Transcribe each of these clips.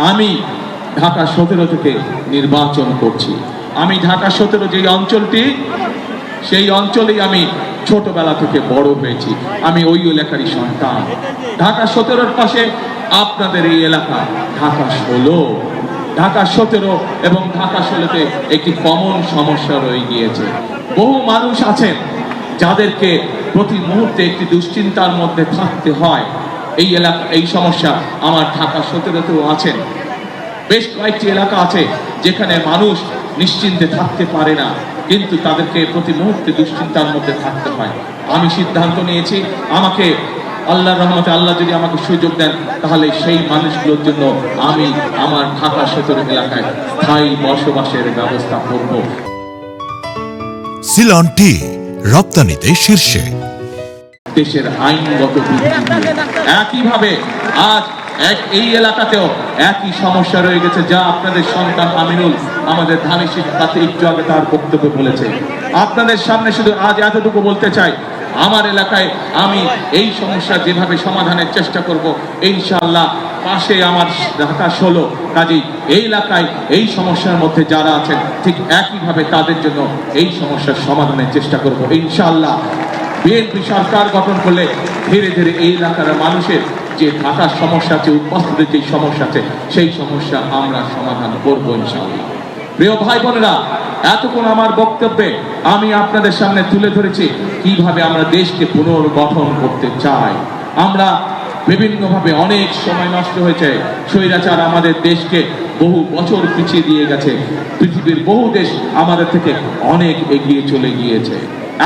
আমি ঢাকা 17 থেকে নির্বাচন করছি। আমি ঢাকা 17 যে অঞ্চলটি, সেই অঞ্চলেই আমি ছোটবেলা থেকে বড় হয়েছি। আমি ওই এলাকারই সন্তান। ঢাকা 17-র পাশে আপনাদের এই এলাকা ঢাকা 16। ঢাকা 17 এবং ঢাকা 16-তে একটি কমন সমস্যা রয়ে গিয়েছে। বহু মানুষ আছেন যাদেরকে প্রতি মুহূর্তে একটি দুশ্চিন্তার মধ্যে থাকতে হয়। এই এলাকা, এই সমস্যা আমার ঢাকা 17-তেও আছেন। বেশ কয়েকটি এলাকা আছে যেখানে মানুষ নিশ্চিন্তে থাকতে পারে না, কিন্তু তাদেরকে প্রতি মুহূর্তে দুশ্চিন্তার মধ্যে থাকতে হয়। আমি সিদ্ধান্ত নিয়েছি, আমাকে আল্লাহর রহমতে আল্লাহ যদি আমাকে সুযোগ দেন, তাহলে সেই মানুষগুলোর জন্য আমি আমার ঢাকা 17 এলাকায় স্থায়ী বসবাসের ব্যবস্থা করব। সিলন টি রপ্তানিতে শীর্ষে, দেশের আইনগত একইভাবে আজ এই এলাকাতেও একই সমস্যা রয়ে গেছে, যা আপনাদের সন্তান আমিনুল আমাদের ধানের সাথে একটু আগে তার বক্তব্য বলেছে। আপনাদের সামনে শুধু আজ এতটুকু বলতে চাই, আমার এলাকায় আমি এই সমস্যা যেভাবে সমাধানের চেষ্টা করব, ইনশাআল্লাহ পাশে আমার ঢাকা 16, কাজেই এই এলাকায় এই সমস্যার মধ্যে যারা আছেন ঠিক একইভাবে তাদের জন্য এই সমস্যার সমাধানের চেষ্টা করব ইনশাআল্লাহ। বিএনপি সরকার গঠন করলে ধীরে ধীরে এই এলাকার মানুষের যে থাকার সমস্যা আছে, উপস্থিতির যে সমস্যা আছে, সেই সমস্যা আমরা সমাধান করব ইনশাআল্লাহ। প্রিয় ভাই বোনেরা, এতক্ষণ আমার বক্তব্যে আমি আপনাদের সামনে তুলে ধরেছি কিভাবে আমরা দেশকে পুনর্গঠন করতে চাই। আমরা বিভিন্নভাবে অনেক সময় নষ্ট হয়েছে। স্বৈরাচার আমাদের দেশকে বহু বছর পিছিয়ে দিয়ে গেছে। পৃথিবীর বহু দেশ আমাদের থেকে অনেক এগিয়ে চলে গিয়েছে।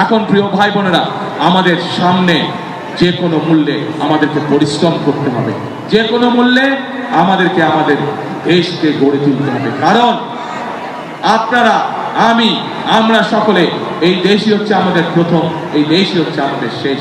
এখন প্রিয় ভাই বোনেরা, আমাদের সামনে যে কোনো মূল্যে আমাদেরকে পরিশ্রম করতে হবে, যে কোনো মূল্যে আমাদেরকে আমাদের দেশকে গড়ে তুলতে হবে। কারণ আপনারা, আমি, আমরা সকলে এই দেশই হচ্ছে আমাদের প্রথম, এই দেশই হচ্ছে আমাদের শেষ।